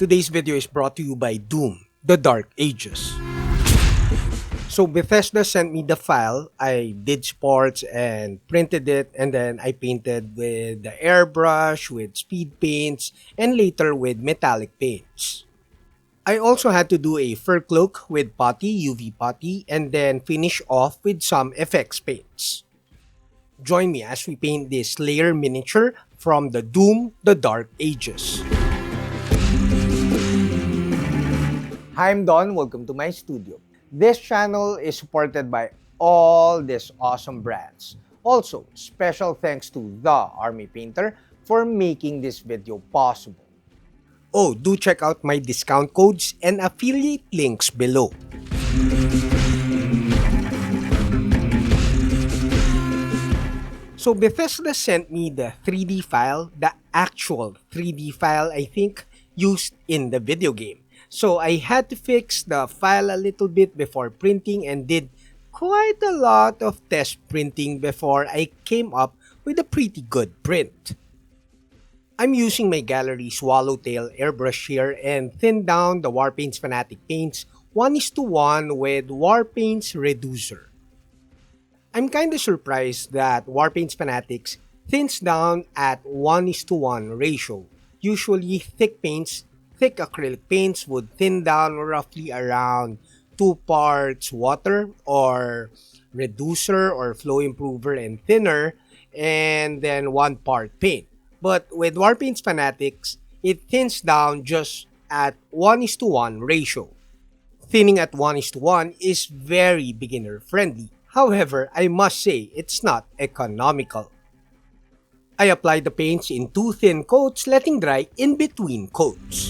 Today's video is brought to you by Doom, The Dark Ages. So Bethesda sent me the file, I did sports and printed it, and then I painted with the airbrush, with speed paints, and later with metallic paints. I also had to do a fur cloak with putty, UV putty, and then finish off with some FX paints. Join me as we paint this layer miniature from the Doom, The Dark Ages. Hi, I'm Don. Welcome to my studio. This channel is supported by all these awesome brands. Also, special thanks to The Army Painter for making this video possible. Oh, do check out my discount codes and affiliate links below. So Bethesda sent me the 3D file, the actual 3D file I think used in the video game. So I had to fix the file a little bit before printing and did quite a lot of test printing before I came up with a pretty good print. I'm using my gallery Swallowtail airbrush here and thinned down the Warpaints Fanatics paints 1:1 with Warpaints Reducer. I'm kinda surprised that Warpaints Fanatics thins down at 1:1 ratio. Usually thick acrylic paints would thin down roughly around 2 parts water or reducer or flow improver and thinner and then 1 part paint. But with Warpaints Fanatics, it thins down just at 1:1 ratio. Thinning at 1:1 is very beginner friendly. However, I must say it's not economical. I applied the paints in 2 thin coats, letting dry in between coats.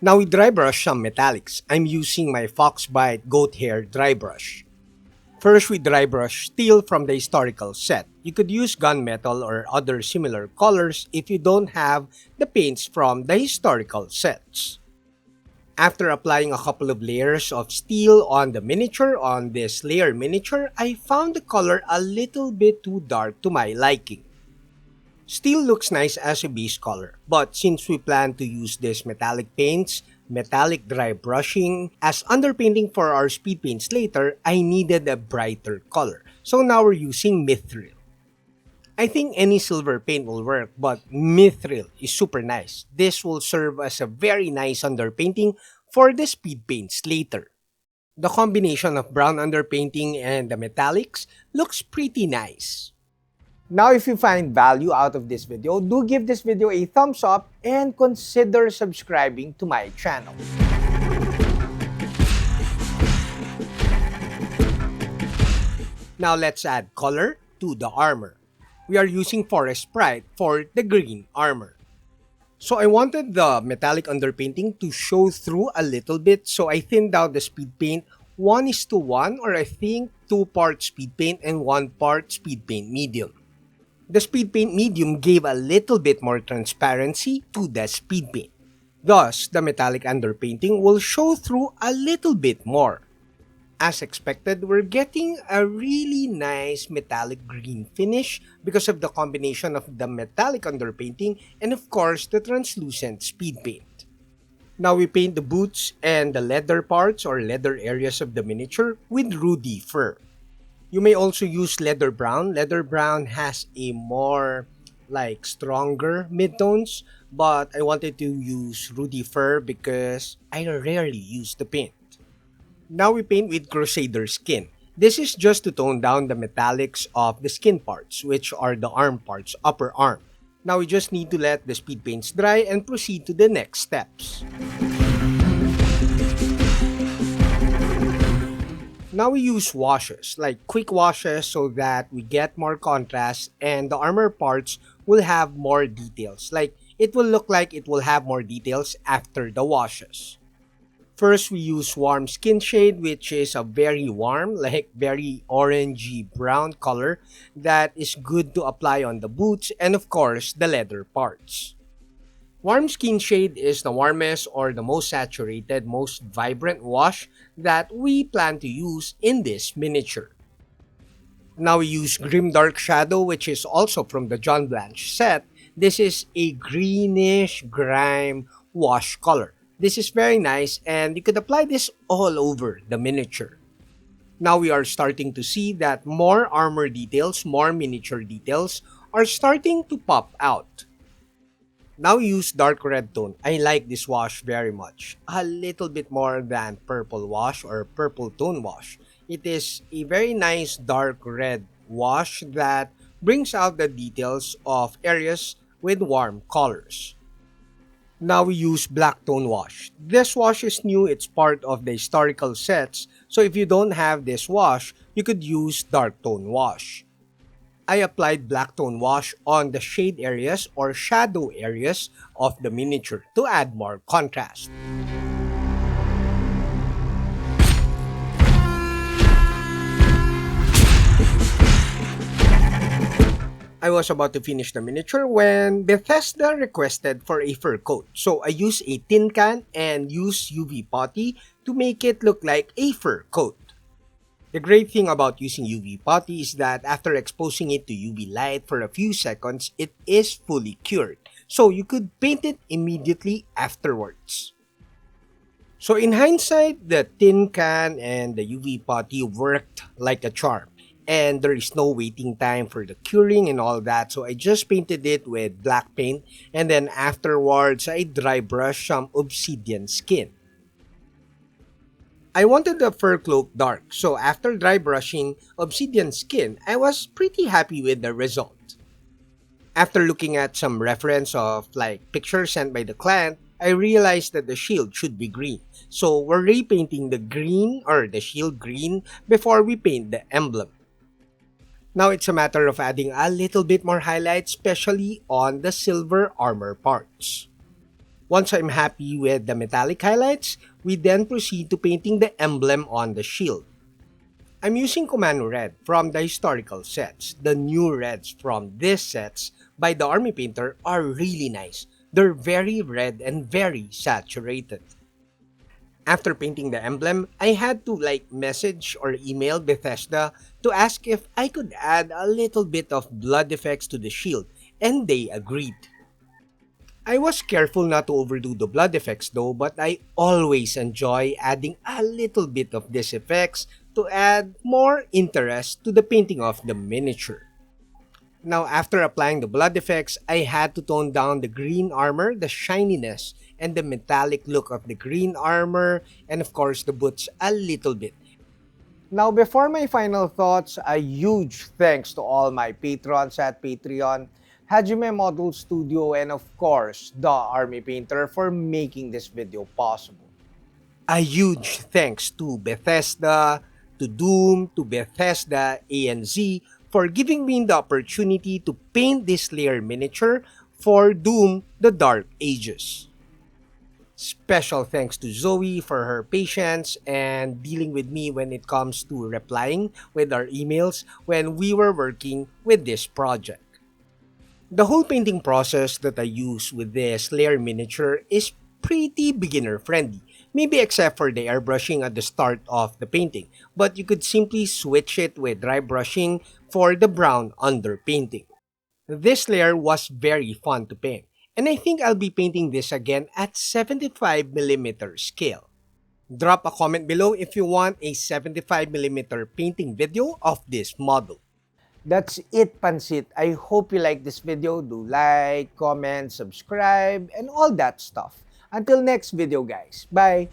Now we dry brush some metallics. I'm using my Foxbite Goat Hair dry brush. First, we dry brush steel from the historical set. You could use gunmetal or other similar colors if you don't have the paints from the historical sets. After applying a couple of layers of steel on the miniature, on this layer miniature, I found the color a little bit too dark to my liking. Steel looks nice as a base color, but since we plan to use these metallic paints, metallic dry brushing, as underpainting for our speed paints later, I needed a brighter color. So now we're using Mithril. I think any silver paint will work, but Mithril is super nice. This will serve as a very nice underpainting for the speed paints later. The combination of brown underpainting and the metallics looks pretty nice. Now if you find value out of this video, do give this video a thumbs up and consider subscribing to my channel. Now let's add color to the armor. We are using Forest Sprite for the green armor. So I wanted the metallic underpainting to show through a little bit, so I thinned down the speed paint 1:1, or I think 2 parts speed paint and 1 part speed paint medium. The speed paint medium gave a little bit more transparency to the speed paint. Thus, the metallic underpainting will show through a little bit more. As expected, we're getting a really nice metallic green finish because of the combination of the metallic underpainting and of course the translucent speed paint. Now we paint the boots and the leather parts or leather areas of the miniature with Rudy fur. You may also use leather brown. Leather brown has a more stronger midtones, but I wanted to use Rudy fur because I rarely use the paint. Now we paint with Crusader skin. This is just to tone down the metallics of the skin parts, which are the arm parts, upper arm. Now we just need to let the speed paints dry and proceed to the next steps. Now we use washes, like quick washes, so that we get more contrast and the armor parts will have more details. It will look like it will have more details after the washes. First, we use warm skin shade, which is a very warm, very orangey brown color that is good to apply on the boots and of course the leather parts. Warm skin shade is the warmest or the most saturated, most vibrant wash that we plan to use in this miniature. Now we use Grim Dark Shadow, which is also from the John Blanche set. This is a greenish grime wash color. This is very nice, and you could apply this all over the miniature. Now we are starting to see that more armor details, more miniature details are starting to pop out. Now use dark red tone. I like this wash very much. A little bit more than purple wash or purple tone wash. It is a very nice dark red wash that brings out the details of areas with warm colors. Now we use black tone wash. This wash is new, it's part of the historical sets, so if you don't have this wash, you could use dark tone wash. I applied black tone wash on the shade areas or shadow areas of the miniature to add more contrast. I was about to finish the miniature when Bethesda requested for a fur coat. So I used a tin can and used UV putty to make it look like a fur coat. The great thing about using UV putty is that after exposing it to UV light for a few seconds, it is fully cured. So you could paint it immediately afterwards. So in hindsight, the tin can and the UV putty worked like a charm. And there is no waiting time for the curing and all that, so I just painted it with black paint, and then afterwards I dry brushed some obsidian skin. I wanted the fur cloak dark, so after dry brushing obsidian skin, I was pretty happy with the result. After looking at some reference of pictures sent by the client, I realized that the shield should be green, so we're repainting the green or the shield green before we paint the emblem. Now it's a matter of adding a little bit more highlight, especially on the silver armor parts. Once I'm happy with the metallic highlights, we then proceed to painting the emblem on the shield. I'm using Commando Red from the historical sets. The new reds from these sets by the Army Painter are really nice. They're very red and very saturated. After painting the emblem, I had to message or email Bethesda to ask if I could add a little bit of blood effects to the shield, and they agreed. I was careful not to overdo the blood effects though, but I always enjoy adding a little bit of these effects to add more interest to the painting of the miniature. Now, after applying the blood effects, I had to tone down the green armor, the shininess, and the metallic look of the green armor, and of course the boots a little bit. Now, before my final thoughts, a huge thanks to all my patrons at Patreon, Hajime Model Studio, and of course, the Army Painter for making this video possible. A huge thanks to Bethesda, to Doom, to Bethesda ANZ for giving me the opportunity to paint this layer miniature for Doom the Dark Ages. Special thanks to Zoe for her patience and dealing with me when it comes to replying with our emails when we were working with this project. The whole painting process that I use with this layer miniature is pretty beginner friendly, maybe except for the airbrushing at the start of the painting, but you could simply switch it with dry brushing for the brown underpainting. This layer was very fun to paint, and I think I'll be painting this again at 75mm scale. Drop a comment below if you want a 75mm painting video of this model. That's it, Pansit. I hope you like this video. Do like, comment, subscribe, and all that stuff. Until next video, guys. Bye!